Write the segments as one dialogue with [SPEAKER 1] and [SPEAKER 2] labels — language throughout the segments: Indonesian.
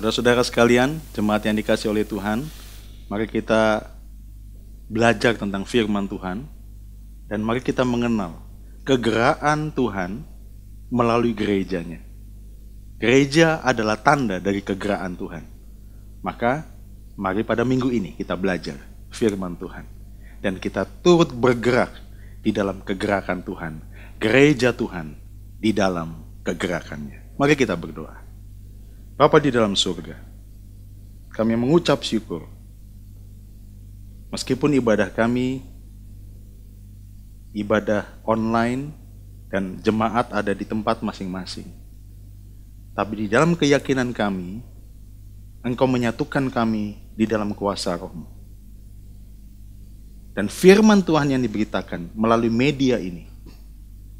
[SPEAKER 1] Saudara-saudara sekalian, jemaat yang dikasihi oleh Tuhan, mari kita belajar tentang firman Tuhan dan mari kita mengenal kegeraan Tuhan melalui gerejanya. Gereja adalah tanda dari kegeraan Tuhan. Maka mari pada minggu ini kita belajar firman Tuhan dan kita turut bergerak di dalam kegerakan Tuhan, gereja Tuhan di dalam kegerakannya. Mari kita berdoa. Bapa di dalam surga, kami mengucap syukur. Meskipun ibadah kami, ibadah online dan jemaat ada di tempat masing-masing. Tapi di dalam keyakinan kami, Engkau menyatukan kami di dalam kuasa Roh-Mu. Dan firman Tuhan yang diberitakan melalui media ini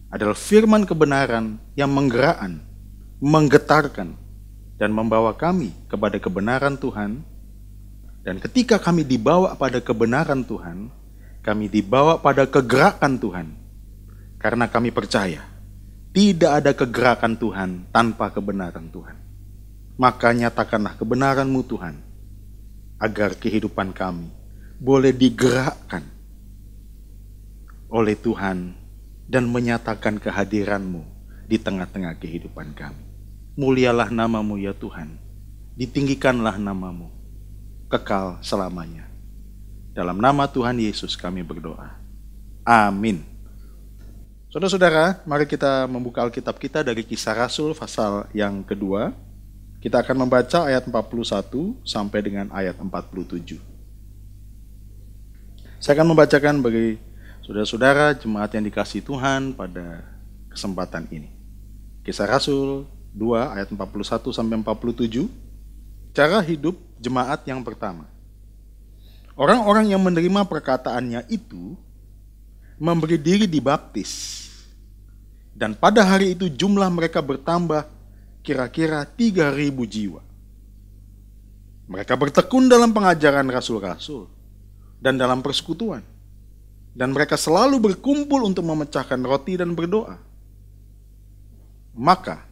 [SPEAKER 1] adalah firman kebenaran yang menggerakkan, menggetarkan, dan membawa kami kepada kebenaran Tuhan. Dan ketika kami dibawa pada kebenaran Tuhan, kami dibawa pada kegerakan Tuhan. Karena kami percaya, tidak ada kegerakan Tuhan tanpa kebenaran Tuhan. Maka nyatakanlah kebenaran-Mu Tuhan, agar kehidupan kami boleh digerakkan oleh Tuhan dan menyatakan kehadiran-Mu di tengah-tengah kehidupan kami. Mulialah nama-Mu ya Tuhan, ditinggikanlah nama-Mu, kekal selamanya. Dalam nama Tuhan Yesus kami berdoa. Amin. Saudara-saudara, mari kita membuka Alkitab kita dari Kisah Rasul pasal yang kedua. Kita akan membaca ayat 41 sampai dengan ayat 47. Saya akan membacakan bagi saudara-saudara jemaat yang dikasihi Tuhan pada kesempatan ini. Kisah Rasul 2 ayat 41 sampai 47. Cara hidup jemaat yang pertama. Orang-orang yang menerima perkataannya itu memberi diri dibaptis. Dan pada hari itu jumlah mereka bertambah kira-kira 3.000 jiwa. Mereka bertekun dalam pengajaran rasul-rasul dan dalam persekutuan. Dan mereka selalu berkumpul untuk memecahkan roti dan berdoa. Maka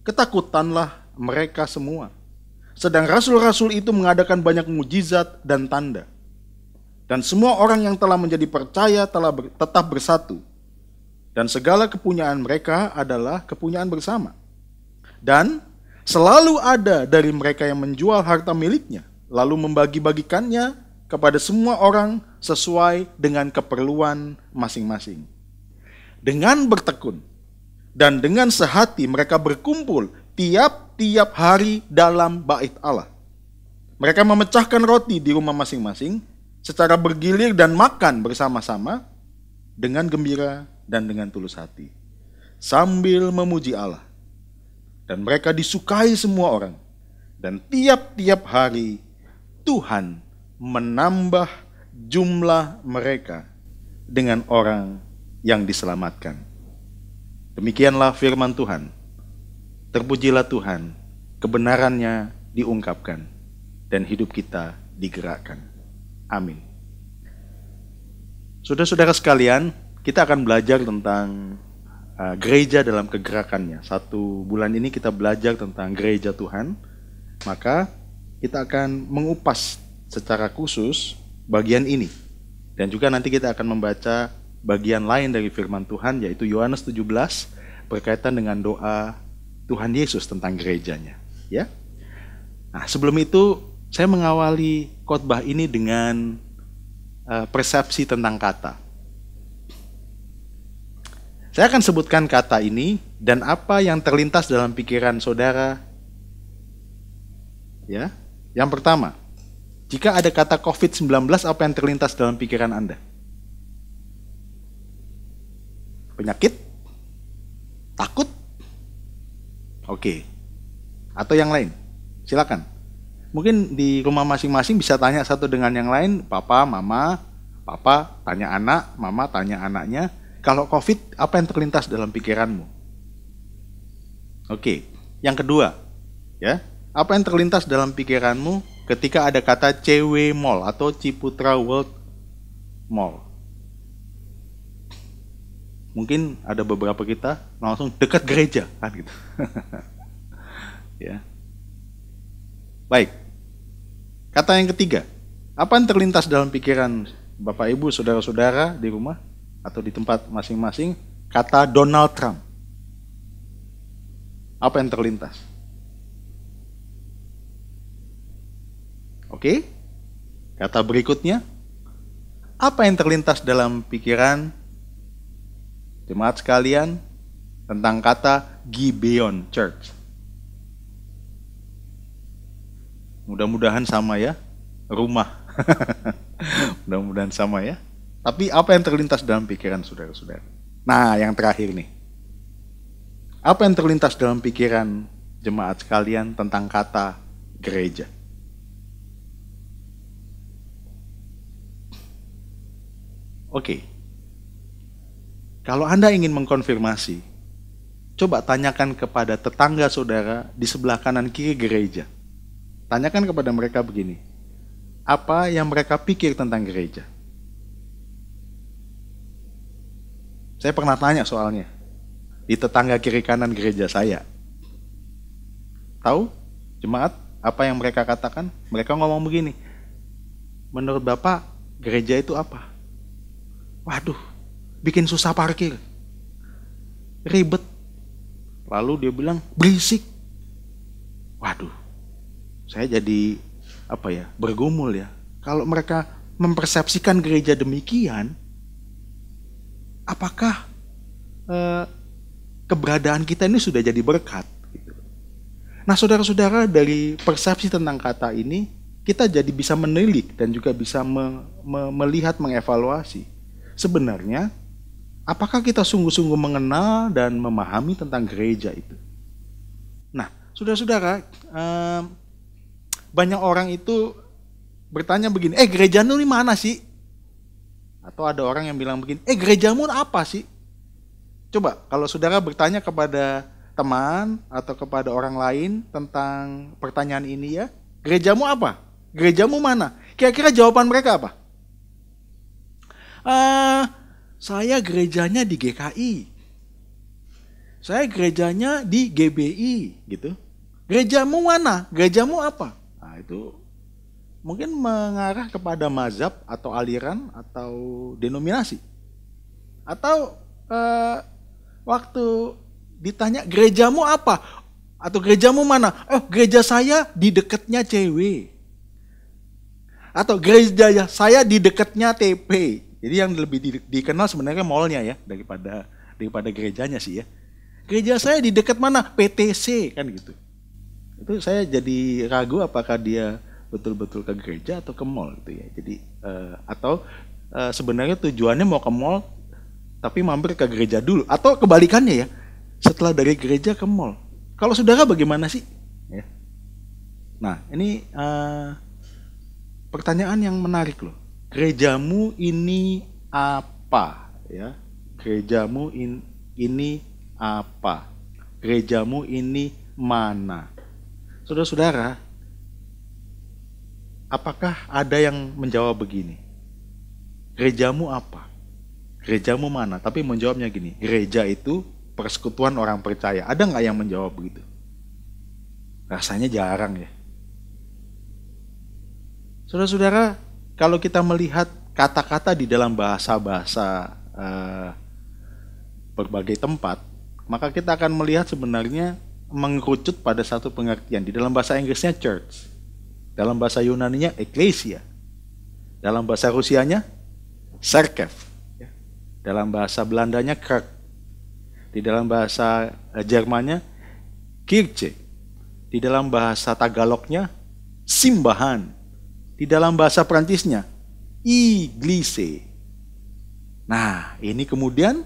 [SPEAKER 1] ketakutanlah mereka semua. Sedang rasul-rasul itu mengadakan banyak mujizat dan tanda. Dan semua orang yang telah menjadi percaya tetap bersatu. Dan segala kepunyaan mereka adalah kepunyaan bersama. Dan selalu ada dari mereka yang menjual harta miliknya, lalu membagi-bagikannya kepada semua orang sesuai dengan keperluan masing-masing. Dengan bertekun dan dengan sehati mereka berkumpul tiap-tiap hari dalam bait Allah. Mereka memecahkan roti di rumah masing-masing secara bergilir dan makan bersama-sama dengan gembira dan dengan tulus hati, sambil memuji Allah. Dan mereka disukai semua orang. Dan tiap-tiap hari Tuhan menambah jumlah mereka dengan orang yang diselamatkan. Demikianlah firman Tuhan. Terpujilah Tuhan, kebenarannya diungkapkan, dan hidup kita digerakkan. Amin. Saudara-saudara sekalian, kita akan belajar tentang gereja dalam kegerakannya. 1 bulan ini kita belajar tentang gereja Tuhan. Maka kita akan mengupas secara khusus bagian ini. Dan juga nanti kita akan membaca bagian lain dari firman Tuhan, yaitu Yohanes 17 berkaitan dengan doa Tuhan Yesus tentang gerejanya. Ya. Nah, sebelum itu saya mengawali khotbah ini dengan persepsi tentang kata. Saya akan sebutkan kata ini dan apa yang terlintas dalam pikiran saudara. Ya. Yang pertama, jika ada kata COVID-19, apa yang terlintas dalam pikiran Anda? Penyakit? Takut? Oke. Atau yang lain? Silakan. Mungkin di rumah masing-masing bisa tanya satu dengan yang lain, papa, mama, papa tanya anak, mama tanya anaknya. Kalau COVID, apa yang terlintas dalam pikiranmu? Oke. Yang kedua, ya, apa yang terlintas dalam pikiranmu ketika ada kata CW Mall atau Ciputra World Mall? Mungkin ada beberapa kita langsung dekat gereja, kan gitu. Ya. Baik, kata yang ketiga. Apa yang terlintas dalam pikiran Bapak Ibu, saudara-saudara di rumah atau di tempat masing-masing? Kata Donald Trump. Apa yang terlintas? Oke. Kata berikutnya, apa yang terlintas dalam pikiran jemaat sekalian tentang kata Gibeon Church? Mudah-mudahan sama ya, rumah. Mudah-mudahan sama ya. Tapi apa yang terlintas dalam pikiran saudara-saudara? Nah, yang terakhir nih. Apa yang terlintas dalam pikiran jemaat sekalian tentang kata gereja? Oke. Kalau Anda ingin mengkonfirmasi, coba tanyakan kepada tetangga saudara di sebelah kanan kiri gereja. Tanyakan kepada mereka begini, apa yang mereka pikir tentang gereja? Saya pernah tanya soalnya di tetangga kiri kanan gereja saya. Tahu jemaat apa yang mereka katakan? Mereka ngomong begini, menurut Bapak gereja itu apa? Waduh, bikin susah parkir, ribet. Lalu dia bilang berisik. Waduh, saya jadi bergumul ya. Kalau mereka mempersepsikan gereja demikian, apakah keberadaan kita ini sudah jadi berkat? Gitu. Nah, saudara-saudara, dari persepsi tentang kata ini, kita jadi bisa menilik dan juga bisa melihat, mengevaluasi. Sebenarnya, apakah kita sungguh-sungguh mengenal dan memahami tentang gereja itu? Nah, saudara-saudara, banyak orang itu bertanya begini, gerejamu ini mana sih? Atau ada orang yang bilang begini, gerejamu apa sih? Coba, kalau saudara bertanya kepada teman atau kepada orang lain tentang pertanyaan ini ya, gerejamu apa? Gerejamu mana? Kira-kira jawaban mereka apa? Saya gerejanya di GKI. Saya gerejanya di GBI gitu. Gerejamu mana? Gerejamu apa? Nah, itu mungkin mengarah kepada mazhab atau aliran atau denominasi. Atau waktu ditanya gerejamu apa? Atau gerejamu mana? Gereja saya di dekatnya CW. Atau gereja saya di dekatnya TP. Jadi yang lebih dikenal sebenarnya mallnya ya daripada gerejanya sih ya. Gereja saya di dekat mana? PTC kan gitu. Itu saya jadi ragu apakah dia betul-betul ke gereja atau ke mall gitu ya. Jadi sebenarnya tujuannya mau ke mall tapi mampir ke gereja dulu atau kebalikannya ya. Setelah dari gereja ke mall. Kalau saudara bagaimana sih? Ya. Nah, ini pertanyaan yang menarik loh. Gerejamu ini apa? Ya, gerejamu ini apa? Gerejamu ini mana? Saudara-saudara, apakah ada yang menjawab begini? Gerejamu apa? Gerejamu mana? Tapi menjawabnya gini, gereja itu persekutuan orang percaya. Ada nggak yang menjawab begitu? Rasanya jarang ya. Saudara-saudara, kalau kita melihat kata-kata di dalam bahasa-bahasa berbagai tempat, maka kita akan melihat sebenarnya mengerucut pada satu pengertian. Di dalam bahasa Inggrisnya church, dalam bahasa Yunaninya ecclesia, dalam bahasa Rusianya cerkev, dalam bahasa Belandanya kerk, di dalam bahasa Jermannya kirche, di dalam bahasa Tagalognya simbahan, di dalam bahasa Prancisnya Iglise. Nah, ini kemudian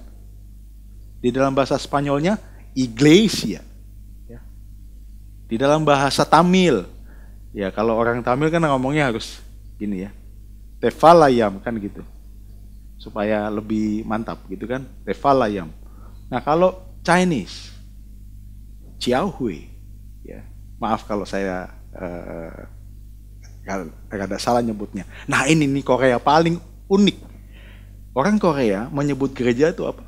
[SPEAKER 1] di dalam bahasa Spanyolnya Iglesia. Ya. Di dalam bahasa Tamil, ya kalau orang Tamil kan ngomongnya harus gini ya, Tevalayam kan gitu, supaya lebih mantap gitu kan, Tevalayam. Nah kalau Chinese, Chiaohui, ya maaf kalau saya agak salah nyebutnya. Nah ini nih Korea paling unik. Orang Korea menyebut gereja itu apa?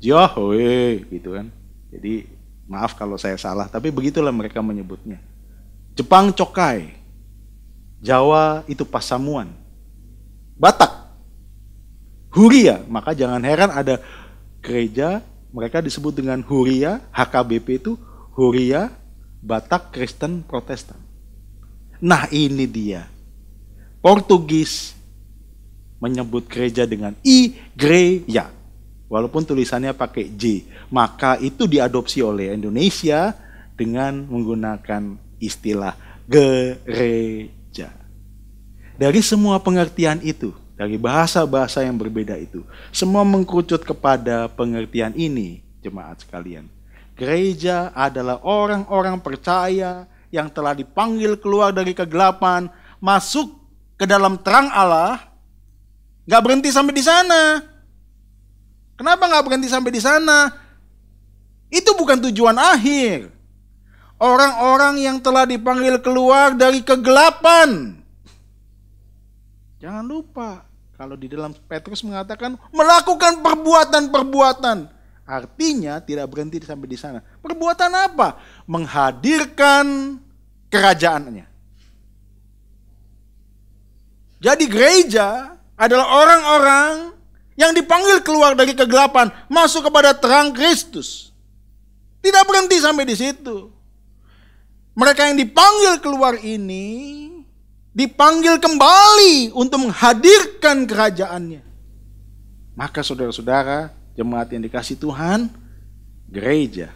[SPEAKER 1] Jiaohui gitu kan. Jadi Maaf kalau saya salah, tapi begitulah mereka menyebutnya. Jepang Cokai, Jawa itu Pasamuan, Batak Huria. Maka jangan heran ada gereja mereka disebut dengan Huria, HKBP itu Huria Batak Kristen Protestan. Nah ini dia, Portugis menyebut gereja dengan igreja, walaupun tulisannya pakai J. Maka itu diadopsi oleh Indonesia dengan menggunakan istilah gereja. Dari semua pengertian itu, dari bahasa-bahasa yang berbeda itu, semua mengkerucut kepada pengertian ini, jemaat sekalian. Gereja adalah orang-orang percaya yang telah dipanggil keluar dari kegelapan, masuk ke dalam terang Allah. Gak berhenti sampai di sana. Kenapa gak berhenti sampai di sana? Itu bukan tujuan akhir. Orang-orang yang telah dipanggil keluar dari kegelapan. Jangan lupa, kalau di dalam Petrus mengatakan melakukan perbuatan-perbuatan. Artinya tidak berhenti sampai di sana. Perbuatan apa? Menghadirkan kerajaannya. Jadi gereja adalah orang-orang yang dipanggil keluar dari kegelapan, masuk kepada terang Kristus. Tidak berhenti sampai di situ. Mereka yang dipanggil keluar ini dipanggil kembali untuk menghadirkan kerajaannya. Maka saudara-saudara, jemaat yang dikasihi Tuhan, gereja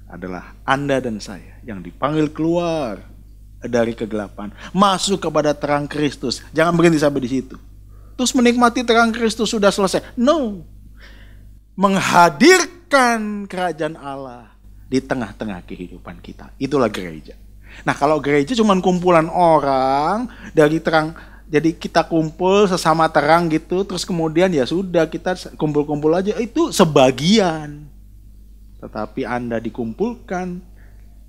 [SPEAKER 1] adalah Anda dan saya yang dipanggil keluar dari kegelapan, masuk kepada terang Kristus. Jangan berhenti sampai di situ. Terus menikmati terang Kristus sudah selesai. No. Menghadirkan kerajaan Allah di tengah-tengah kehidupan kita. Itulah gereja. Nah kalau gereja cuma kumpulan orang dari terang, jadi kita kumpul sesama terang gitu, terus kemudian ya sudah kita kumpul-kumpul aja, itu sebagian. Tetapi Anda dikumpulkan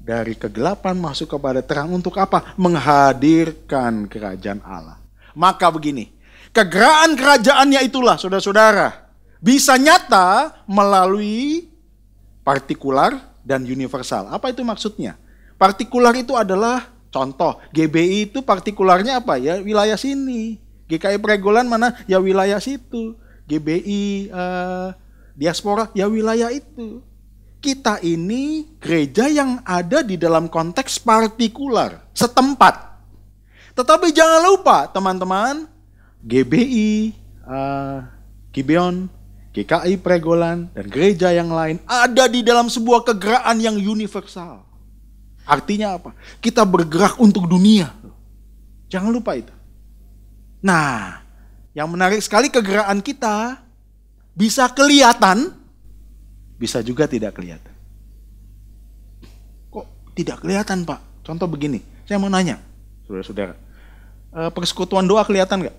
[SPEAKER 1] dari kegelapan masuk kepada terang untuk apa? Menghadirkan kerajaan Allah. Maka begini, kegeraan kerajaannya itulah saudara-saudara bisa nyata melalui partikular dan universal. Apa itu maksudnya? Partikular itu adalah contoh, GBI itu partikularnya apa ya? Wilayah sini. GKI Pregolan mana? Ya wilayah situ. GBI diaspora ya wilayah itu. Kita ini gereja yang ada di dalam konteks partikular, setempat. Tetapi jangan lupa teman-teman, GBI, Gibeon, GKI Pregolan, dan gereja yang lain ada di dalam sebuah kegeraan yang universal. Artinya apa? Kita bergerak untuk dunia. Jangan lupa itu. Nah, yang menarik sekali kegeraan kita bisa kelihatan, bisa juga tidak kelihatan. Kok tidak kelihatan, Pak? Contoh begini, saya mau nanya, saudara-saudara, persekutuan doa kelihatan nggak?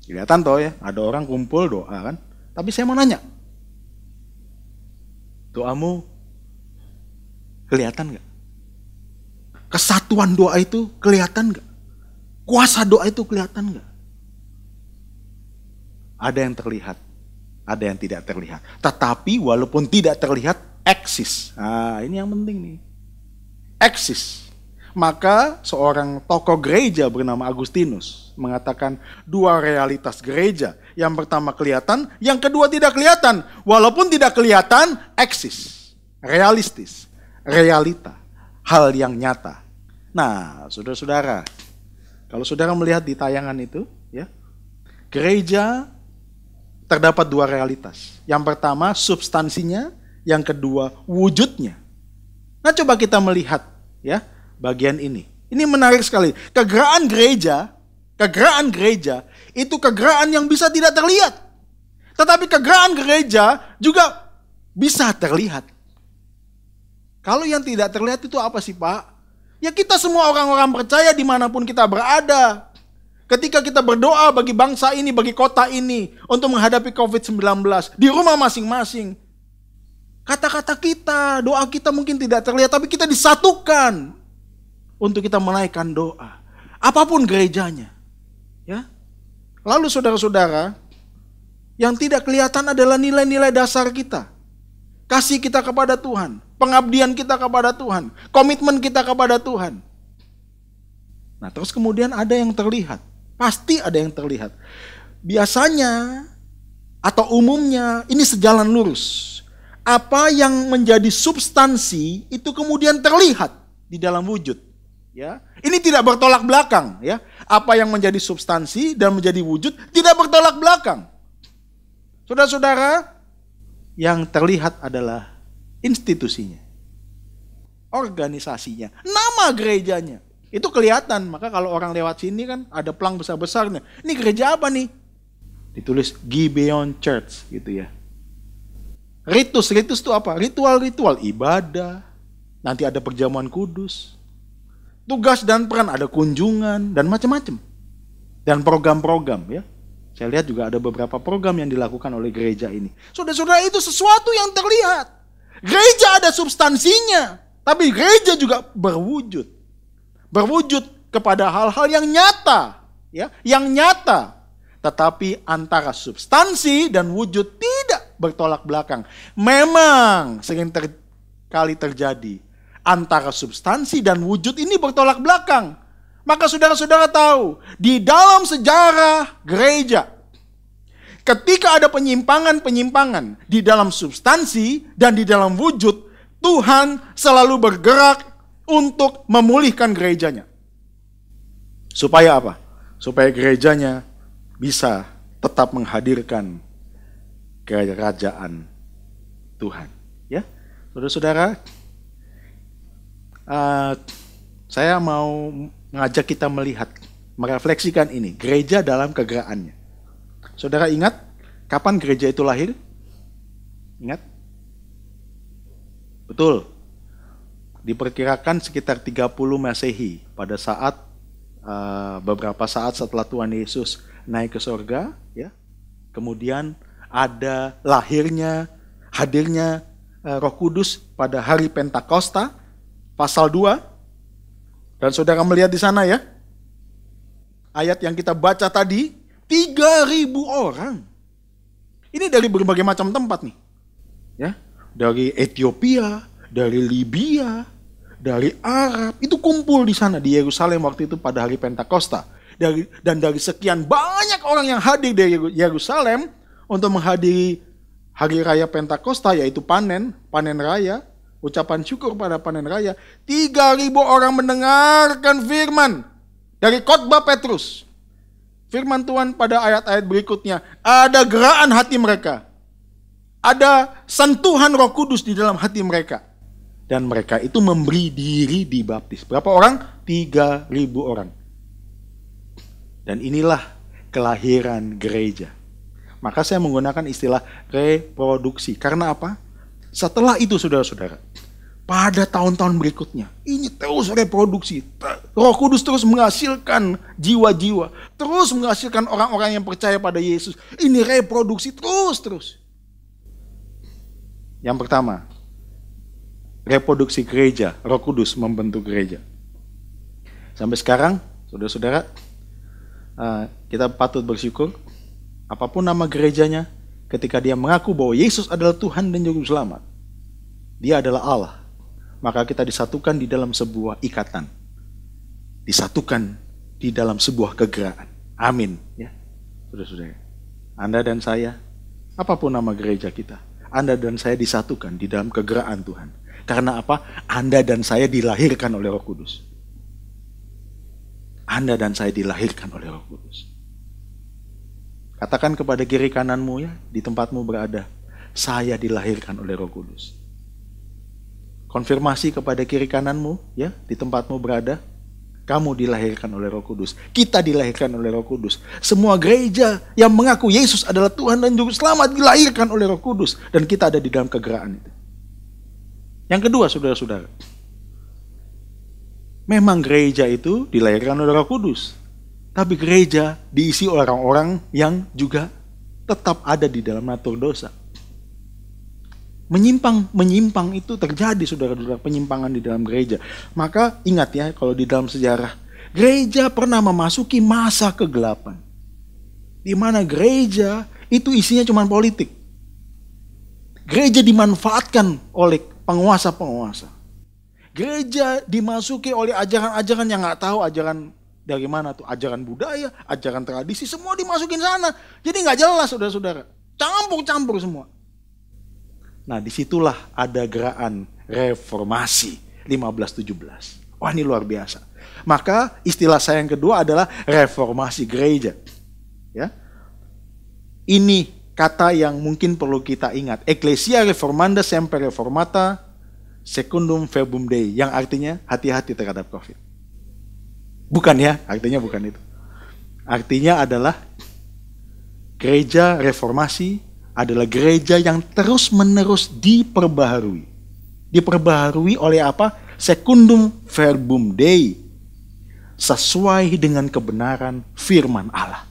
[SPEAKER 1] Kelihatan toh ya, ada orang kumpul doa kan? Tapi saya mau nanya, doamu kelihatan nggak? Kesatuan doa itu kelihatan nggak? Kuasa doa itu kelihatan nggak? Ada yang terlihat, ada yang tidak terlihat. Tetapi walaupun tidak terlihat, eksis. Nah, ini yang penting nih. Eksis. Maka seorang tokoh gereja bernama Agustinus mengatakan dua realitas gereja. Yang pertama kelihatan, yang kedua tidak kelihatan. Walaupun tidak kelihatan, eksis. Realistis. Realita. Hal yang nyata. Nah, saudara-saudara, kalau saudara melihat di tayangan itu, ya, gereja terdapat dua realitas. Yang pertama substansinya, yang kedua wujudnya. Nah, coba kita melihat ya bagian ini. Ini menarik sekali. Kegeraan gereja itu kegeraan yang bisa tidak terlihat. Tetapi kegeraan gereja juga bisa terlihat. Kalau yang tidak terlihat itu apa sih, Pak? Ya kita semua orang-orang percaya dimanapun kita berada. Ketika kita berdoa bagi bangsa ini, bagi kota ini, untuk menghadapi COVID-19, di rumah masing-masing. Kata-kata kita, doa kita mungkin tidak terlihat, tapi kita disatukan untuk kita menaikkan doa. Apapun gerejanya. Ya. Lalu saudara-saudara, yang tidak kelihatan adalah nilai-nilai dasar kita. kasih kita kepada Tuhan, pengabdian kita kepada Tuhan, komitmen kita kepada Tuhan. Nah, terus kemudian ada yang terlihat. Pasti ada yang terlihat. Biasanya atau umumnya ini sejalan lurus. Apa yang menjadi substansi itu kemudian terlihat di dalam wujud. Ya, ini tidak bertolak belakang. Ya, apa yang menjadi substansi dan menjadi wujud tidak bertolak belakang. Saudara-saudara, yang terlihat adalah institusinya, organisasinya, nama gerejanya. Itu kelihatan. Maka kalau orang lewat sini kan ada pelang besar-besarnya. Ini gereja apa nih? Ditulis Gibeon Church gitu ya. Ritus itu apa? Ritual ibadah. Nanti ada perjamuan kudus. Tugas dan peran, ada kunjungan dan macam-macam. Dan program-program ya. Saya lihat juga ada beberapa program yang dilakukan oleh gereja ini. Saudara-saudara, itu sesuatu yang terlihat. Gereja ada substansinya, tapi gereja juga berwujud. Berwujud kepada hal-hal yang nyata, ya, yang nyata. Tetapi antara substansi dan wujud tidak bertolak belakang. Memang sering kali terjadi antara substansi dan wujud ini bertolak belakang. Maka saudara-saudara tahu, di dalam sejarah gereja, ketika ada penyimpangan-penyimpangan di dalam substansi dan di dalam wujud, Tuhan selalu bergerak untuk memulihkan gerejanya. Supaya apa? Supaya gerejanya bisa tetap menghadirkan kerajaan Tuhan. Ya, saudara-saudara, saya mau mengajak kita melihat, merefleksikan ini, gereja dalam kegeraannya. Saudara ingat kapan gereja itu lahir? Ingat? Betul. Diperkirakan sekitar 30 Masehi pada saat beberapa saat setelah Tuhan Yesus naik ke sorga, ya. Kemudian ada hadirnya Roh Kudus pada hari Pentakosta, pasal 2. Dan saudara melihat di sana ya, ayat yang kita baca tadi, 3.000 orang. Ini dari berbagai macam tempat nih. Ya, dari Ethiopia, dari Libya, dari Arab, itu kumpul di sana di Yerusalem waktu itu pada hari Pentakosta. Dan dari sekian banyak orang yang hadir dari Yerusalem untuk menghadiri hari raya Pentakosta, yaitu panen raya, ucapan syukur pada panen raya, 3.000 orang mendengarkan firman dari khotbah Petrus. Firman Tuhan pada ayat-ayat berikutnya, ada gerakan hati mereka, ada sentuhan Roh Kudus di dalam hati mereka. Dan mereka itu memberi diri dibaptis. Berapa orang? 3.000 orang. Dan inilah kelahiran gereja. Maka saya menggunakan istilah reproduksi. Karena apa? Setelah itu saudara-saudara, pada tahun-tahun berikutnya, ini terus reproduksi. Roh Kudus terus menghasilkan jiwa-jiwa. Terus menghasilkan orang-orang yang percaya pada Yesus. Ini reproduksi terus. Yang pertama, reproduksi gereja, Roh Kudus membentuk gereja. Sampai sekarang, saudara-saudara, kita patut bersyukur, apapun nama gerejanya, ketika dia mengaku bahwa Yesus adalah Tuhan dan Juru Selamat, dia adalah Allah, maka kita disatukan di dalam sebuah ikatan, disatukan di dalam sebuah kegeraan. Amin. Ya, saudara-saudara, Anda dan saya, apapun nama gereja kita, Anda dan saya disatukan di dalam kegeraan Tuhan. Karena apa? Anda dan saya dilahirkan oleh Roh Kudus. Anda dan saya dilahirkan oleh Roh Kudus. Katakan kepada kiri kananmu ya, di tempatmu berada, saya dilahirkan oleh Roh Kudus. Konfirmasi kepada kiri kananmu ya, di tempatmu berada, kamu dilahirkan oleh Roh Kudus. Kita dilahirkan oleh Roh Kudus. Semua gereja yang mengaku Yesus adalah Tuhan dan Juru Selamat dilahirkan oleh Roh Kudus. Dan kita ada di dalam kegeraan itu. Yang kedua, saudara-saudara, memang gereja itu dilahirkan oleh Roh Kudus. Tapi gereja diisi oleh orang-orang yang juga tetap ada di dalam natur dosa. Menyimpang itu terjadi, saudara-saudara, penyimpangan di dalam gereja. Maka ingat ya, kalau di dalam sejarah, gereja pernah memasuki masa kegelapan. Di mana gereja itu isinya cuma politik. Gereja dimanfaatkan oleh penguasa-penguasa. Gereja dimasuki oleh ajaran-ajaran yang nggak tahu ajaran dari mana tuh. Ajaran budaya, ajaran tradisi, semua dimasukin sana. Jadi nggak jelas saudara-saudara. Campur-campur semua. Nah disitulah ada gerakan reformasi 1517. Wah ini luar biasa. Maka istilah saya yang kedua adalah reformasi gereja. Ya, ini kata yang mungkin perlu kita ingat. Ecclesia Reformanda Semper Reformata Secundum Verbum Dei. Yang artinya hati-hati terhadap COVID. Bukan ya, artinya bukan itu. Artinya adalah gereja reformasi adalah gereja yang terus-menerus diperbaharui. Diperbaharui oleh apa? Secundum Verbum Dei. Sesuai dengan kebenaran firman Allah.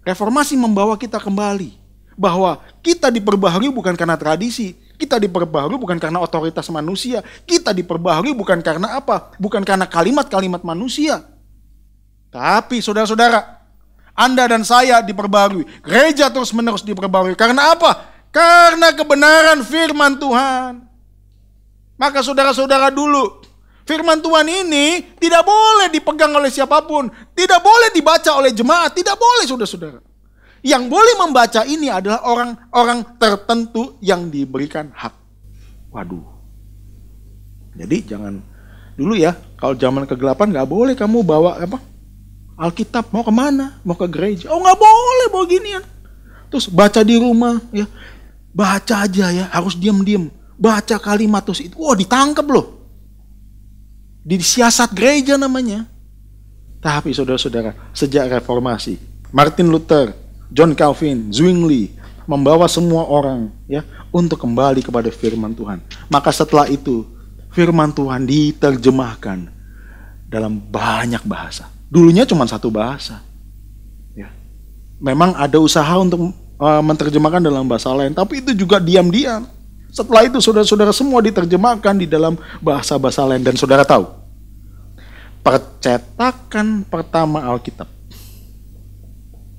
[SPEAKER 1] Reformasi membawa kita kembali bahwa kita diperbaharui bukan karena tradisi, kita diperbaharui bukan karena otoritas manusia, kita diperbaharui bukan karena apa? Bukan karena kalimat-kalimat manusia. Tapi saudara-saudara, Anda dan saya diperbaharui. Gereja terus-menerus diperbaharui. Karena apa? Karena kebenaran firman Tuhan. Maka saudara-saudara dulu, firman Tuhan ini tidak boleh dipegang oleh siapapun. Tidak boleh dibaca oleh jemaat. Tidak boleh saudara-saudara. Yang boleh membaca ini adalah orang-orang tertentu yang diberikan hak. Waduh. Jadi jangan dulu ya, kalau zaman kegelapan gak boleh kamu bawa apa? Alkitab mau kemana? Mau ke gereja? Oh gak boleh bawa ginian. Terus baca di rumah ya. Baca aja ya, harus diam-diam. Baca kalimat terus itu. Wah ditangkap loh. Disiasat gereja namanya. Tapi saudara-saudara, sejak reformasi, Martin Luther, John Calvin, Zwingli membawa semua orang ya untuk kembali kepada firman Tuhan. Maka setelah itu firman Tuhan diterjemahkan dalam banyak bahasa. Dulunya cuma satu bahasa. Ya. Memang ada usaha untuk menerjemahkan dalam bahasa lain, tapi itu juga diam-diam. Setelah itu saudara-saudara semua diterjemahkan di dalam bahasa-bahasa lain. Dan saudara tahu, percetakan pertama Alkitab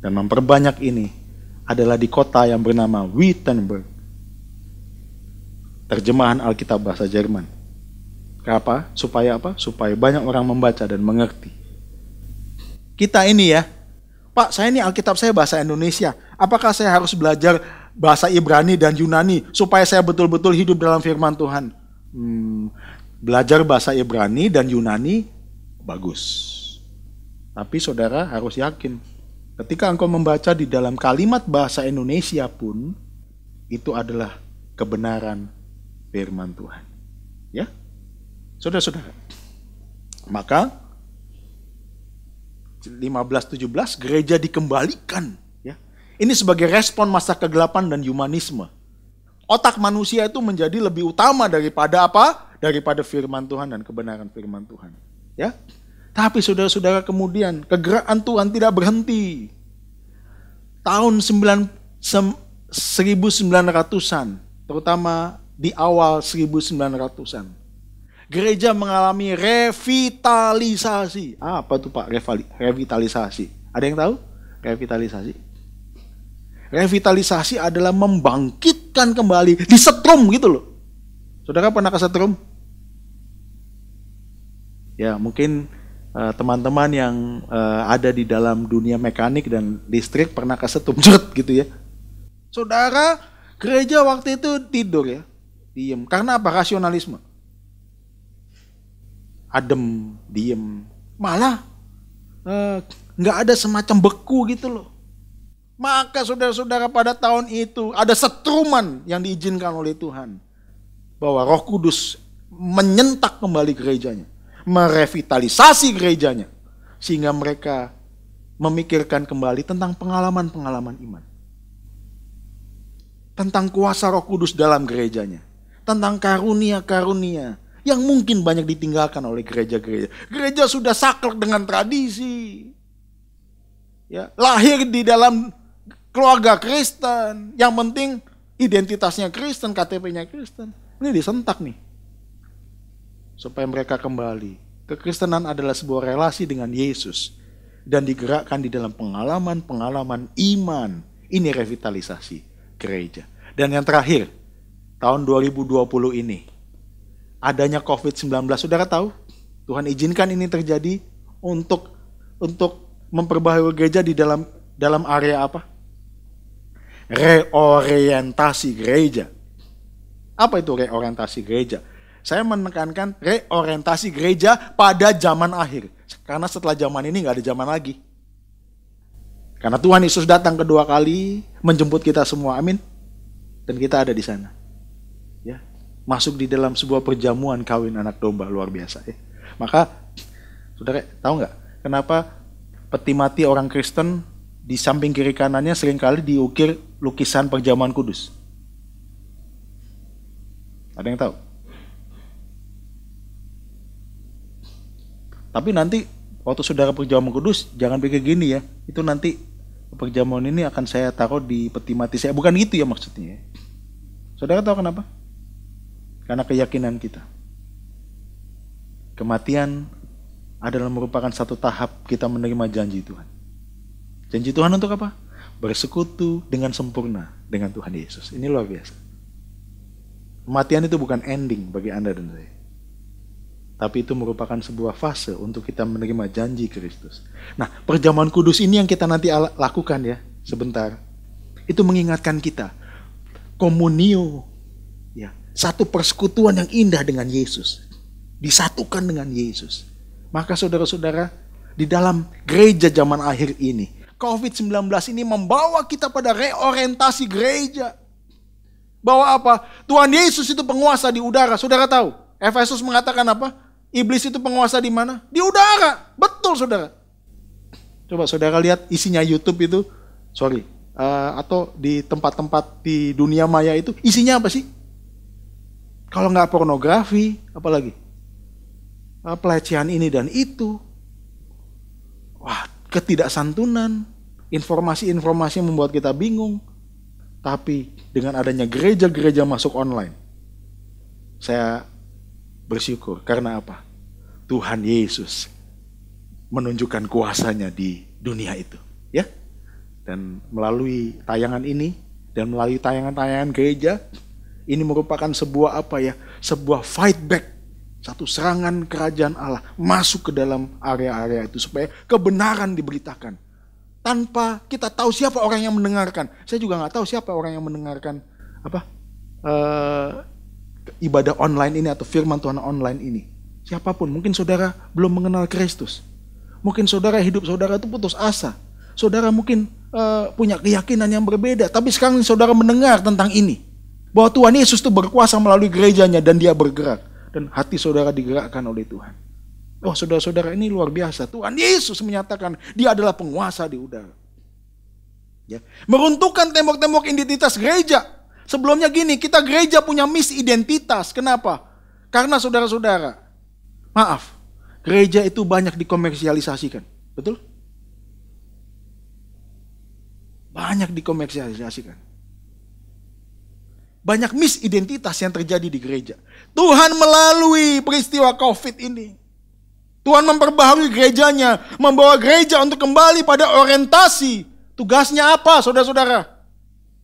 [SPEAKER 1] dan memperbanyak ini adalah di kota yang bernama Wittenberg. Terjemahan Alkitab bahasa Jerman. Kenapa? Supaya apa? Supaya banyak orang membaca dan mengerti. Kita ini ya, Pak, saya ini Alkitab saya bahasa Indonesia. Apakah saya harus belajar bahasa Ibrani dan Yunani supaya saya betul-betul hidup dalam firman Tuhan? Belajar bahasa Ibrani dan Yunani bagus. Tapi saudara harus yakin, ketika engkau membaca di dalam kalimat bahasa Indonesia pun, itu adalah kebenaran firman Tuhan. Ya, saudara-saudara. Maka 1517 gereja dikembalikan. Ya, ini sebagai respon masa kegelapan dan humanisme. Otak manusia itu menjadi lebih utama daripada apa? Daripada firman Tuhan dan kebenaran firman Tuhan. Ya, tapi saudara-saudara kemudian kegerakan Tuhan tidak berhenti. Tahun 1900-an, terutama di awal 1900-an, gereja mengalami revitalisasi. Apa tuh Pak revitalisasi? Ada yang tahu? Revitalisasi. Revitalisasi adalah membangkitkan kembali, disetrum gitu loh. Saudara pernah kesetrum? Ya mungkin teman-teman yang ada di dalam dunia mekanik dan listrik pernah kesetrum gitu ya. Saudara, gereja waktu itu tidur ya, diem. Karena apa? Rasionalisme. Adem, diem. Malah nggak ada semacam beku gitu loh. Maka saudara-saudara pada tahun itu ada setruman yang diizinkan oleh Tuhan. Bahwa Roh Kudus menyentak kembali gerejanya. Merevitalisasi gerejanya. Sehingga mereka memikirkan kembali tentang pengalaman-pengalaman iman. Tentang kuasa Roh Kudus dalam gerejanya. Tentang karunia-karunia yang mungkin banyak ditinggalkan oleh gereja-gereja. Gereja sudah saklek dengan tradisi. Ya, lahir di dalam keluarga Kristen. Yang penting identitasnya Kristen, KTP-nya Kristen. Ini disentak nih. Supaya mereka kembali. Kekristenan adalah sebuah relasi dengan Yesus. Dan digerakkan di dalam pengalaman-pengalaman iman. Ini revitalisasi gereja. Dan yang terakhir, tahun 2020 ini, adanya COVID-19, saudara tahu? Tuhan izinkan ini terjadi untuk memperbaharui gereja di dalam area apa? Reorientasi gereja. Apa itu reorientasi gereja? Saya menekankan reorientasi gereja pada zaman akhir. Karena setelah zaman ini nggak ada zaman lagi. Karena Tuhan Yesus datang kedua kali menjemput kita semua, amin. Dan kita ada di sana. Ya, masuk di dalam sebuah perjamuan kawin anak domba luar biasa. Ya. Maka, saudara tahu nggak kenapa peti mati orang Kristen di samping kiri kanannya seringkali diukir lukisan perjamuan kudus? Ada yang tahu? Tapi nanti waktu saudara perjamuan kudus, jangan pikir gini ya, itu nanti perjamuan ini akan saya taruh di peti mati saya. Bukan gitu ya maksudnya. Ya. Saudara tahu kenapa? Karena keyakinan kita. Kematian adalah merupakan satu tahap kita menerima janji Tuhan. Janji Tuhan untuk apa? Bersekutu dengan sempurna dengan Tuhan Yesus. Ini luar biasa. Kematian itu bukan ending bagi Anda dan saya. Tapi itu merupakan sebuah fase untuk kita menerima janji Kristus. Nah, perjamuan kudus ini yang kita nanti lakukan ya, sebentar. Itu mengingatkan kita, komunio, ya, satu persekutuan yang indah dengan Yesus. Disatukan dengan Yesus. Maka saudara-saudara, di dalam gereja zaman akhir ini, COVID-19 ini membawa kita pada reorientasi gereja. Bahwa apa? Tuhan Yesus itu penguasa di udara. Saudara tahu, Efesus mengatakan apa? Iblis itu penguasa di mana? Di udara. Betul saudara. Coba saudara lihat isinya YouTube itu, atau di tempat-tempat di dunia maya itu, isinya apa sih? Kalau nggak pornografi, apalagi? Pelecehan ini dan itu. Wah, ketidaksantunan. Informasi-informasi yang membuat kita bingung. Tapi dengan adanya gereja-gereja masuk online, saya bersyukur. Karena apa? Tuhan Yesus menunjukkan kuasanya di dunia itu. Ya. Dan melalui tayangan ini, dan melalui tayangan-tayangan gereja, ini merupakan sebuah apa ya? Sebuah fight back. Satu serangan kerajaan Allah masuk ke dalam area-area itu. Supaya kebenaran diberitakan. Tanpa kita tahu siapa orang yang mendengarkan. Saya juga nggak tahu siapa orang yang mendengarkan ibadah online ini atau firman Tuhan online ini. Siapapun, mungkin saudara belum mengenal Kristus. Mungkin saudara hidup saudara itu putus asa. Saudara mungkin punya keyakinan yang berbeda. Tapi sekarang saudara mendengar tentang ini. Bahwa Tuhan Yesus itu berkuasa melalui gerejanya dan dia bergerak. Dan hati saudara digerakkan oleh Tuhan. Oh saudara-saudara, ini luar biasa. Tuhan Yesus menyatakan dia adalah penguasa di udara. Ya. Meruntuhkan tembok-tembok identitas gereja. Sebelumnya gini, kita gereja punya misidentitas. Kenapa? Karena saudara-saudara, maaf, gereja itu banyak dikomersialisasikan. Betul? Banyak dikomersialisasikan. Banyak misidentitas yang terjadi di gereja. Tuhan melalui peristiwa COVID ini, Tuhan memperbaharui gerejanya, membawa gereja untuk kembali pada orientasi. Tugasnya apa, saudara-saudara?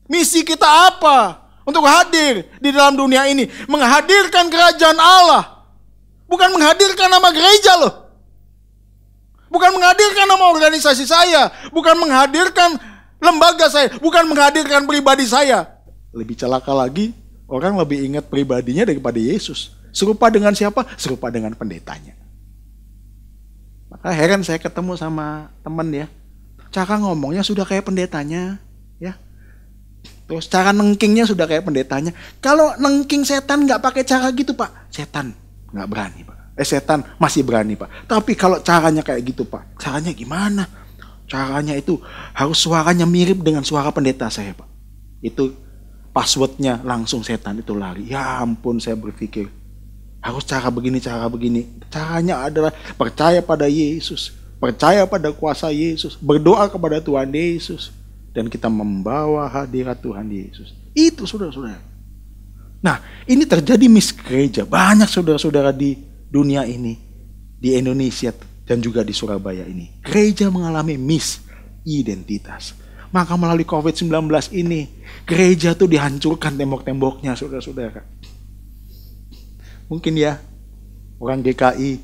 [SPEAKER 1] Misi kita apa? Untuk hadir di dalam dunia ini. Menghadirkan kerajaan Allah. Bukan menghadirkan nama gereja loh. Bukan menghadirkan nama organisasi saya. Bukan menghadirkan lembaga saya. Bukan menghadirkan pribadi saya. Lebih celaka lagi, orang lebih ingat pribadinya daripada Yesus. Serupa dengan siapa? Serupa dengan pendetanya. Maka heran saya ketemu sama teman ya. Cara ngomongnya sudah kayak pendetanya. Ya. Terus cara nengkingnya sudah kayak pendetanya. Kalau nengking setan nggak pakai cara gitu Pak. Setan nggak berani Pak. Setan masih berani Pak. Tapi kalau caranya kayak gitu Pak. Caranya gimana? Caranya itu harus suaranya mirip dengan suara pendeta saya Pak. Itu passwordnya langsung setan itu lari. Ya ampun, saya berpikir. Harus cara begini, cara begini. Caranya adalah percaya pada Yesus. Percaya pada kuasa Yesus. Berdoa kepada Tuhan Yesus. Dan kita membawa hadirat Tuhan Yesus. Itu saudara-saudara. Nah, ini terjadi misgereja. Banyak saudara-saudara di dunia ini. Di Indonesia dan juga di Surabaya ini. Gereja mengalami misidentitas. Maka melalui COVID-19 ini, gereja tuh dihancurkan tembok-temboknya, saudara-saudara. Mungkin ya, orang GKI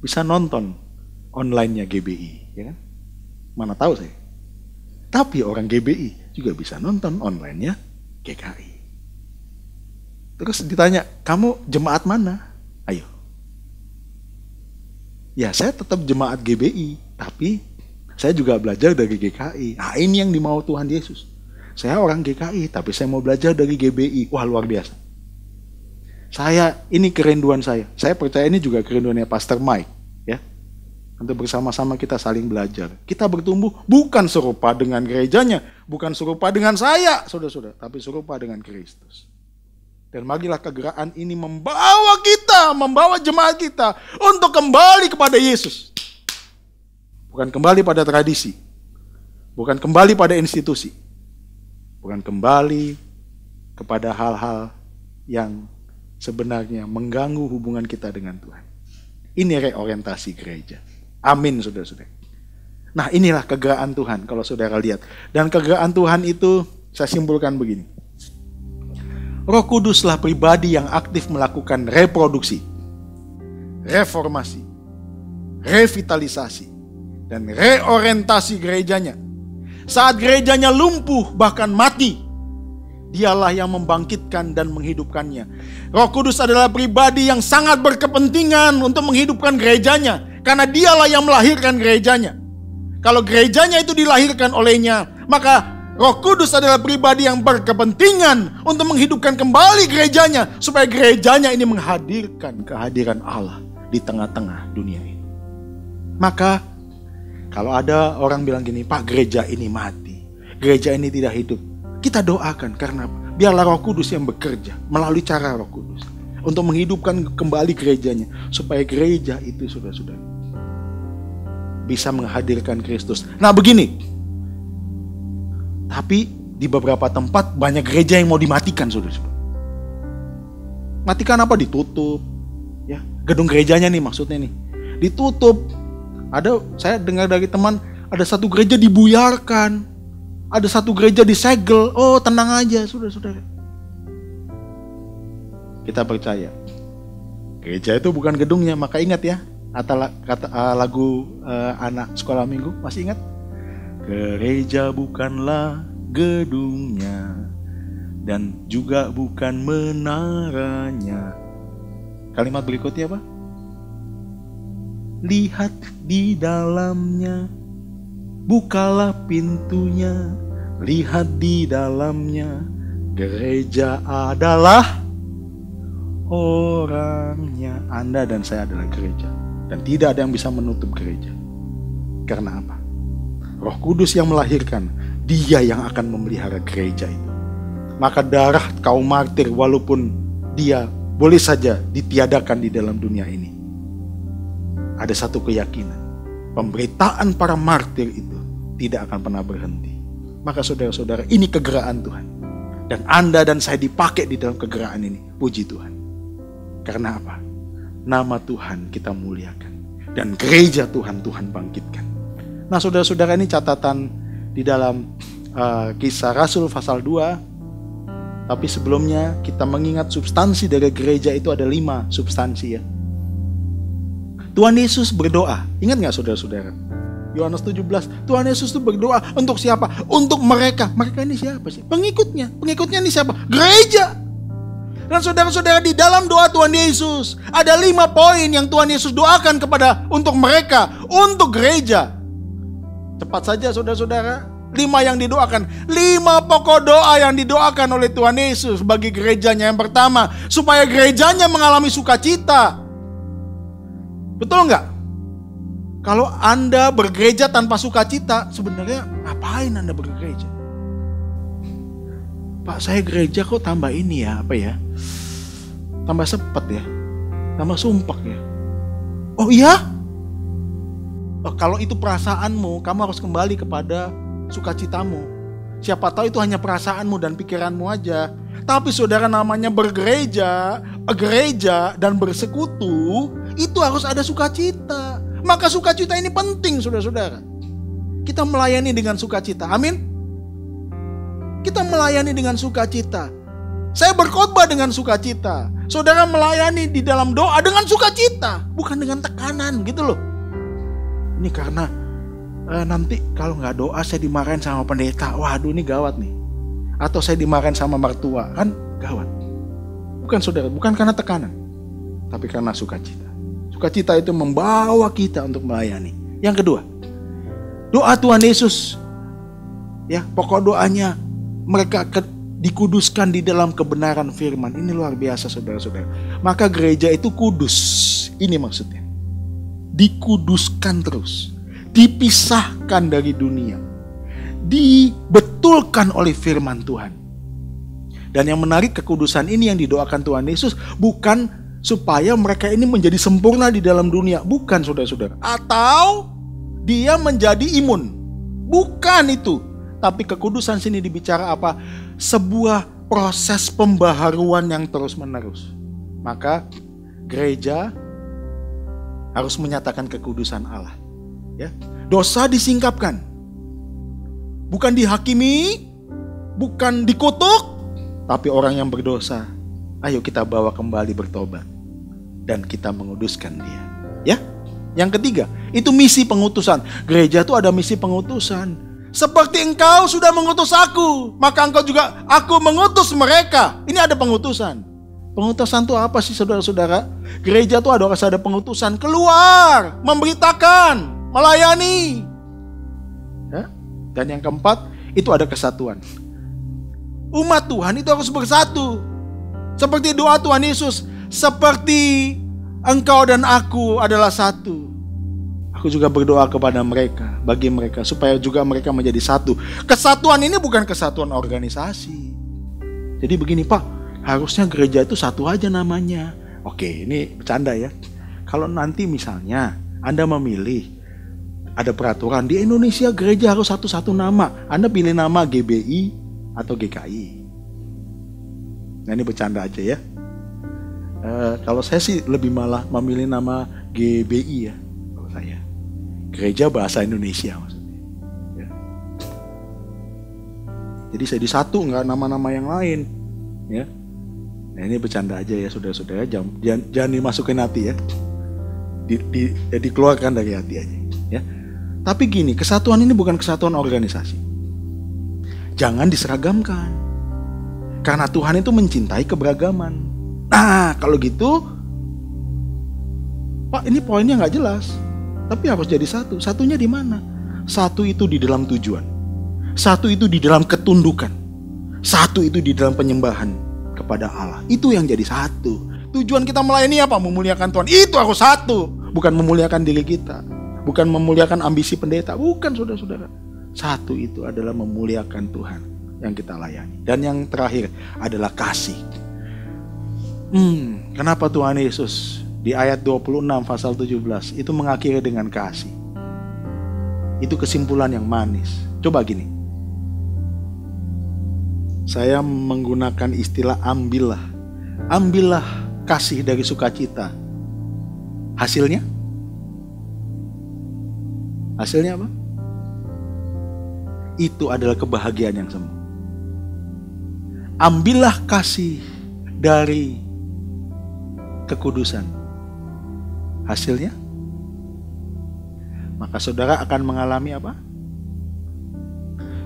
[SPEAKER 1] bisa nonton online-nya GBI, ya kan? Mana tahu saya. Tapi orang GBI juga bisa nonton online-nya GKI. Terus ditanya, kamu jemaat mana? Ayo. Ya, saya tetap jemaat GBI, tapi saya juga belajar dari GKI. Nah, ini yang dimau Tuhan Yesus. Saya orang GKI, tapi saya mau belajar dari GBI. Wah, luar biasa. Ini kerinduan saya. Saya percaya ini juga kerinduannya Pastor Mike. Ya. Untuk bersama-sama kita saling belajar. Kita bertumbuh bukan serupa dengan gerejanya. Bukan serupa dengan saya, saudara-saudara. Tapi serupa dengan Kristus. Dan marilah kegerakan ini membawa jemaat kita untuk kembali kepada Yesus. Bukan kembali pada tradisi. Bukan kembali pada institusi. Bukan kembali kepada hal-hal yang sebenarnya mengganggu hubungan kita dengan Tuhan. Ini reorientasi gereja. Amin, saudara-saudara. Nah, inilah kegerakan Tuhan kalau saudara lihat. Dan kegerakan Tuhan itu saya simpulkan begini. Roh Kuduslah pribadi yang aktif melakukan reproduksi, reformasi, revitalisasi, dan reorientasi gerejanya. Saat gerejanya lumpuh bahkan mati, dialah yang membangkitkan dan menghidupkannya. Roh Kudus adalah pribadi yang sangat berkepentingan untuk menghidupkan gerejanya, karena dialah yang melahirkan gerejanya. Kalau gerejanya itu dilahirkan olehnya, maka Roh Kudus adalah pribadi yang berkepentingan untuk menghidupkan kembali gerejanya, supaya gerejanya ini menghadirkan kehadiran Allah di tengah-tengah dunia ini. Maka kalau ada orang bilang gini, Pak, gereja ini mati, gereja ini tidak hidup, kita doakan. Karena biarlah Roh Kudus yang bekerja melalui cara Roh Kudus untuk menghidupkan kembali gerejanya, supaya gereja itu saudara-saudara bisa menghadirkan Kristus. Nah begini, tapi di beberapa tempat banyak gereja yang mau dimatikan, saudara-saudara. Matikan apa? Ditutup. Ya, gedung gerejanya nih maksudnya nih. Ditutup. Saya dengar dari teman, ada satu gereja dibuyarkan. Ada satu gereja disegel. Oh, tenang aja, saudara-saudara. Kita percaya. Gereja itu bukan gedungnya, maka ingat ya. Kata lagu anak sekolah minggu, masih ingat? Gereja bukanlah gedungnya dan juga bukan menaranya. Kalimat berikutnya apa? Lihat di dalamnya, bukalah pintunya, lihat di dalamnya. Gereja adalah orangnya. Anda dan saya adalah gereja, dan tidak ada yang bisa menutup gereja. Karena apa? Roh Kudus yang melahirkan, Dia yang akan memelihara gereja itu. Maka darah kaum martir, walaupun dia boleh saja ditiadakan di dalam dunia ini, ada satu keyakinan, pemberitaan para martir itu tidak akan pernah berhenti. Maka saudara-saudara, ini kegerakan Tuhan. Dan Anda dan saya dipakai di dalam kegerakan ini. Puji Tuhan. Karena apa? Nama Tuhan kita muliakan. Dan gereja Tuhan bangkitkan. Nah, saudara-saudara, ini catatan di dalam Kisah Rasul pasal 2. Tapi sebelumnya kita mengingat substansi dari gereja itu ada 5 substansi ya. Tuhan Yesus berdoa. Ingat gak saudara-saudara? Yohanes 17. Tuhan Yesus itu berdoa untuk siapa? Untuk mereka. Mereka ini siapa sih? Pengikutnya. Pengikutnya ini siapa? Gereja. Dan saudara-saudara, di dalam doa Tuhan Yesus ada 5 poin yang Tuhan Yesus doakan untuk mereka, untuk gereja. Cepat saja saudara-saudara, 5 yang didoakan. 5 pokok doa yang didoakan oleh Tuhan Yesus bagi gerejanya. Yang pertama, supaya gerejanya mengalami sukacita. Betul nggak? Kalau Anda bergereja tanpa sukacita, sebenarnya ngapain Anda bergereja? Pak, saya gereja kok tambah ini ya, tambah sepet ya, tambah sumpek ya. Oh iya? Kalau itu perasaanmu, kamu harus kembali kepada sukacitamu. Siapa tahu itu hanya perasaanmu dan pikiranmu aja. Tapi saudara, namanya bergereja, gereja dan bersekutu, itu harus ada sukacita. Maka sukacita ini penting saudara-saudara. Kita melayani dengan sukacita. Amin. Kita melayani dengan sukacita. Saya berkhotbah dengan sukacita. Saudara melayani di dalam doa dengan sukacita, bukan dengan tekanan gitu loh. Ini karena nanti kalau nggak doa saya dimarahin sama pendeta. Waduh, ini gawat nih. Atau saya dimarahin sama mertua, kan gawat. Bukan saudara, bukan karena tekanan, tapi karena sukacita. Sukacita itu membawa kita untuk melayani. Yang kedua, doa Tuhan Yesus. Ya, pokok doanya mereka dikuduskan di dalam kebenaran firman. Ini luar biasa saudara-saudara. Maka gereja itu kudus. Ini maksudnya. Dikuduskan terus. Dipisahkan dari dunia. Dibetulkan oleh firman Tuhan. Dan yang menarik, kekudusan ini yang didoakan Tuhan Yesus bukan supaya mereka ini menjadi sempurna di dalam dunia. Bukan saudara-saudara. Atau dia menjadi imun. Bukan itu. Tapi kekudusan sini dibicara apa? Sebuah proses pembaharuan yang terus-menerus. Maka gereja harus menyatakan kekudusan Allah. Ya. Dosa disingkapkan. Bukan dihakimi, bukan dikutuk, tapi orang yang berdosa, ayo kita bawa kembali bertobat dan kita menguduskan dia. Ya. Yang ketiga, itu misi pengutusan. Gereja itu ada misi pengutusan. Seperti engkau sudah mengutus aku, maka engkau juga aku mengutus mereka. Ini ada pengutusan. Pengutusan itu apa sih saudara-saudara? Gereja itu harus ada pengutusan. Keluar, memberitakan, melayani. Ya? Dan yang keempat, itu ada kesatuan. Umat Tuhan itu harus bersatu. Seperti doa Tuhan Yesus. Seperti engkau dan aku adalah satu. Aku juga berdoa kepada mereka, bagi mereka, supaya juga mereka menjadi satu. Kesatuan ini bukan kesatuan organisasi. Jadi begini Pak, harusnya gereja itu satu aja namanya. Oke, ini bercanda ya. Kalau nanti misalnya Anda memilih, ada peraturan di Indonesia gereja harus satu-satu nama. Anda pilih nama GBI atau GKI. Nah ini bercanda aja ya. Kalau saya sih lebih malah memilih nama GBI ya. Kalau saya. Gereja Bahasa Indonesia maksudnya. Ya. Jadi saya di satu, nggak nama-nama yang lain. Ya. Nah ini bercanda aja ya saudara-saudara, jangan dimasukin hati ya. Dikeluarkan dari hati aja. Ya. Tapi gini, kesatuan ini bukan kesatuan organisasi. Jangan diseragamkan. Karena Tuhan itu mencintai keberagaman. Nah kalau gitu, Pak ini poinnya nggak jelas. Tapi harus jadi satu. Satunya di mana? Satu itu di dalam tujuan. Satu itu di dalam ketundukan. Satu itu di dalam penyembahan kepada Allah. Itu yang jadi satu. Tujuan kita melayani apa? Memuliakan Tuhan. Itu harus satu. Bukan memuliakan diri kita. Bukan memuliakan ambisi pendeta. Bukan saudara-saudara. Satu itu adalah memuliakan Tuhan yang kita layani. Dan yang terakhir adalah kasih. Kenapa Tuhan Yesus di ayat 26 pasal 17 itu mengakhiri dengan kasih? Itu kesimpulan yang manis. Coba gini. Saya menggunakan istilah ambillah. Ambillah kasih dari sukacita. Hasilnya? Hasilnya apa? Itu adalah kebahagiaan yang semu. Ambillah kasih dari kekudusan. Hasilnya? Maka saudara akan mengalami apa?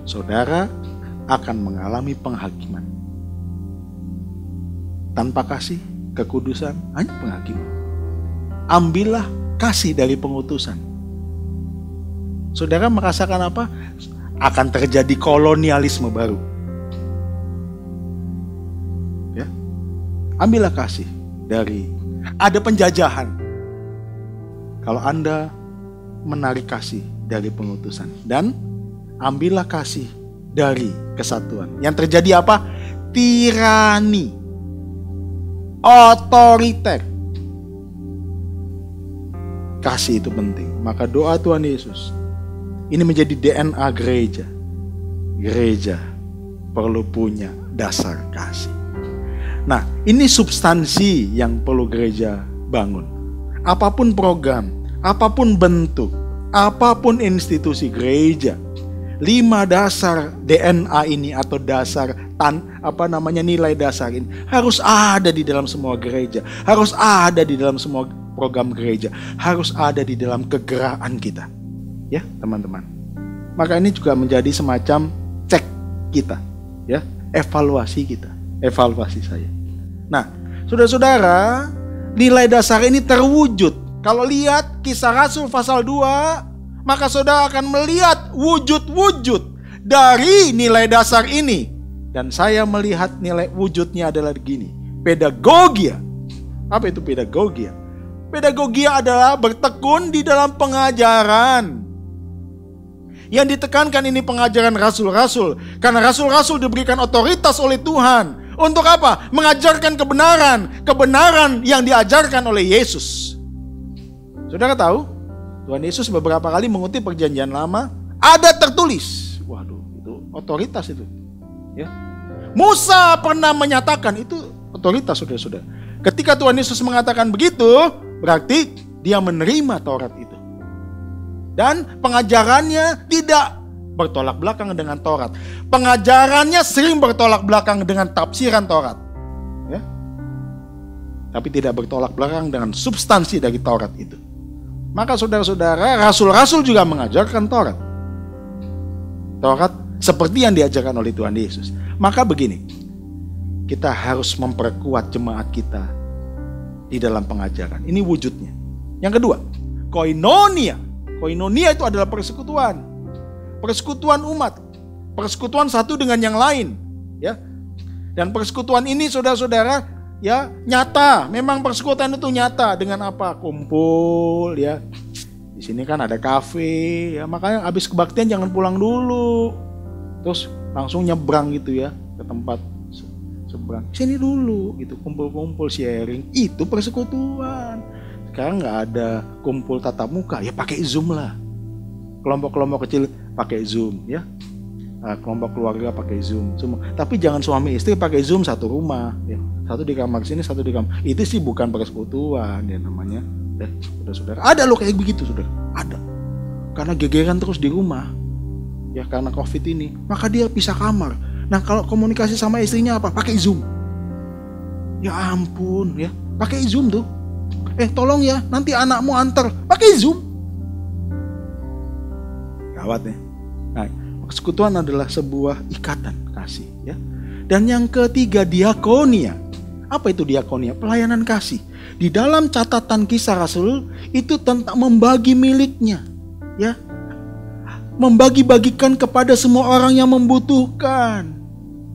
[SPEAKER 1] Saudara akan mengalami penghakiman. Tanpa kasih, kekudusan, hanya penghakiman. Ambillah kasih dari pengutusan. Saudara merasakan apa? Akan terjadi kolonialisme baru. Ya. Ambillah kasih dari, ada penjajahan. Kalau Anda menarik kasih dari pengutusan, dan ambillah kasih dari kesatuan. Yang terjadi apa? Tirani, otoriter. Kasih itu penting. Maka doa Tuhan Yesus ini menjadi DNA gereja. Gereja perlu punya dasar kasih. Nah, ini substansi yang perlu gereja bangun. Apapun program, apapun bentuk, apapun institusi gereja, 5 dasar DNA ini atau dasar nilai dasar ini harus ada di dalam semua gereja, harus ada di dalam semua program gereja, harus ada di dalam kegerakan kita. Ya, teman-teman. Maka ini juga menjadi semacam cek kita, ya, evaluasi kita, evaluasi saya. Nah, saudara-saudara, nilai dasar ini terwujud. Kalau lihat Kisah Rasul pasal 2, maka saudara akan melihat wujud-wujud dari nilai dasar ini. Dan saya melihat nilai wujudnya adalah begini. Pedagogia. Apa itu pedagogia? Pedagogia adalah bertekun di dalam pengajaran. Yang ditekankan ini pengajaran rasul-rasul. Karena rasul-rasul diberikan otoritas oleh Tuhan. Untuk apa? Mengajarkan kebenaran. Kebenaran yang diajarkan oleh Yesus. Saudara tahu? Tuhan Yesus beberapa kali mengutip perjanjian lama, ada tertulis. Waduh, itu otoritas itu. Ya. Musa pernah menyatakan, itu otoritas, saudara-saudara. Ketika Tuhan Yesus mengatakan begitu, berarti dia menerima Taurat itu. Dan pengajarannya tidak bertolak belakang dengan Taurat. Pengajarannya sering bertolak belakang dengan tafsiran Taurat. Ya. Tapi tidak bertolak belakang dengan substansi dari Taurat itu. Maka saudara-saudara, rasul-rasul juga mengajarkan Taurat. Taurat seperti yang diajarkan oleh Tuhan Yesus. Maka begini, kita harus memperkuat jemaat kita di dalam pengajaran. Ini wujudnya. Yang kedua, koinonia. Koinonia itu adalah persekutuan. Persekutuan umat. Persekutuan satu dengan yang lain. Ya. Dan persekutuan ini saudara-saudara, ya, nyata. Memang persekutuan itu nyata dengan apa? Kumpul, ya. Di sini kan ada kafe, ya. Makanya habis kebaktian jangan pulang dulu. Terus langsung nyebrang gitu ya ke tempat seberang. Sini dulu gitu, kumpul-kumpul sharing. Itu persekutuan. Sekarang nggak ada kumpul tatap muka, ya pakai Zoom lah. Kelompok-kelompok kecil pakai Zoom, ya. Kelompok keluarga pakai Zoom semua. Tapi jangan suami istri pakai Zoom satu rumah, ya. Satu di kamar sini, satu di kamar. Itu sih bukan persekutuan ya namanya. Saudara-saudara, ada loh kayak begitu, saudara. Ada. Karena gegeran terus di rumah. Ya karena Covid ini, maka dia pisah kamar. Nah, kalau komunikasi sama istrinya apa? Pakai Zoom. Ya ampun, ya. Pakai Zoom tuh. Tolong ya, nanti anakmu antar. Pakai Zoom. Gawat ya. Nah, persekutuan adalah sebuah ikatan kasih, ya. Dan yang ketiga, diakonia. Apa itu diakonia? Pelayanan kasih. Di dalam catatan Kisah Rasul itu tentang membagi miliknya, ya. Membagi-bagikan kepada semua orang yang membutuhkan.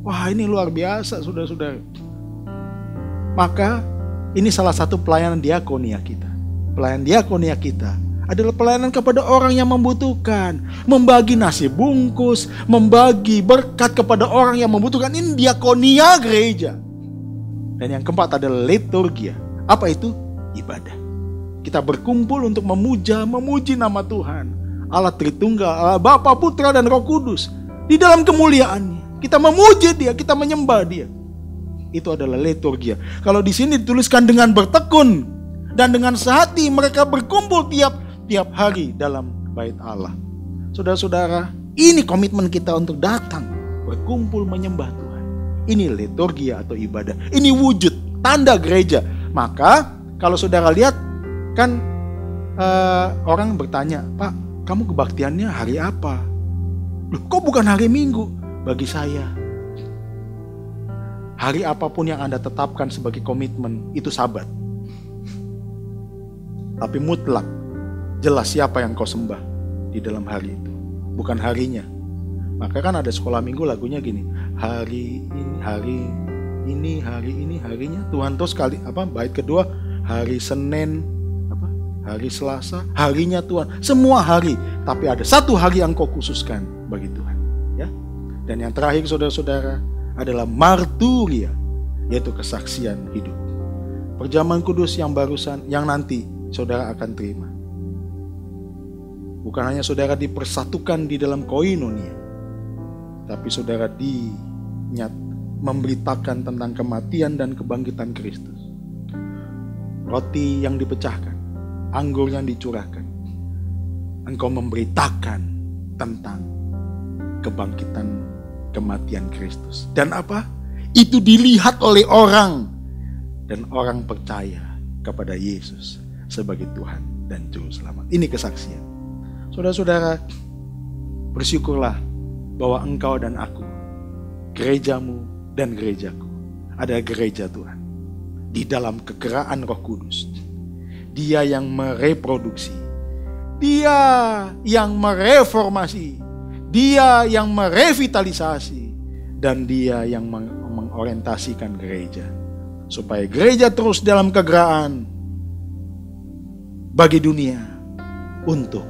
[SPEAKER 1] Wah, ini luar biasa, saudara-saudara. Maka ini salah satu pelayanan diakonia kita. Pelayanan diakonia kita adalah pelayanan kepada orang yang membutuhkan. Membagi nasi bungkus, membagi berkat kepada orang yang membutuhkan. Ini diakonia gereja. Dan yang keempat adalah liturgia. Apa itu? Ibadah. Kita berkumpul untuk memuji nama Tuhan. Allah Tritunggal, Allah Bapa, Putra, dan Roh Kudus. Di dalam kemuliaannya. Kita memuji Dia, kita menyembah Dia. Itu adalah liturgia. Kalau di sini dituliskan dengan bertekun. Dan dengan sehati mereka berkumpul tiap hari dalam bait Allah. Saudara-saudara, ini komitmen kita untuk datang berkumpul menyembah Tuhan. Ini liturgia atau ibadah. Ini wujud tanda gereja. Maka kalau saudara lihat kan orang bertanya, Pak, kamu kebaktiannya hari apa? Loh, kok bukan hari Minggu? Bagi saya, hari apapun yang Anda tetapkan sebagai komitmen itu Sabat. Tapi mutlak jelas siapa yang kau sembah di dalam hari itu, bukan harinya. Maka kan ada sekolah minggu lagunya gini, hari ini harinya Tuhan. Terus bait kedua, hari Senin, hari Selasa, harinya Tuhan. Semua hari, tapi ada satu hari yang kau khususkan bagi Tuhan, ya. Dan yang terakhir saudara-saudara adalah marturia, yaitu kesaksian hidup. Perjamuan kudus yang barusan, yang nanti saudara akan terima. Bukan hanya saudara dipersatukan di dalam koinonia, tapi saudara memberitakan tentang kematian dan kebangkitan Kristus. Roti yang dipecahkan, anggur yang dicurahkan. Engkau memberitakan tentang kebangkitan kematian Kristus. Dan apa? Itu dilihat oleh orang. Dan orang percaya kepada Yesus sebagai Tuhan dan Juru Selamat. Ini kesaksian. Saudara-saudara, bersyukurlah bahwa engkau dan aku, gerejamu dan gerejaku, adalah gereja Tuhan. Di dalam kegeraan Roh Kudus. Dia yang mereproduksi. Dia yang mereformasi. Dia yang merevitalisasi. Dan dia yang mengorientasikan gereja. Supaya gereja terus dalam kegeraan bagi dunia untuk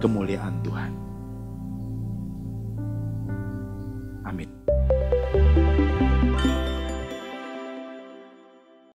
[SPEAKER 1] kemuliaan Tuhan.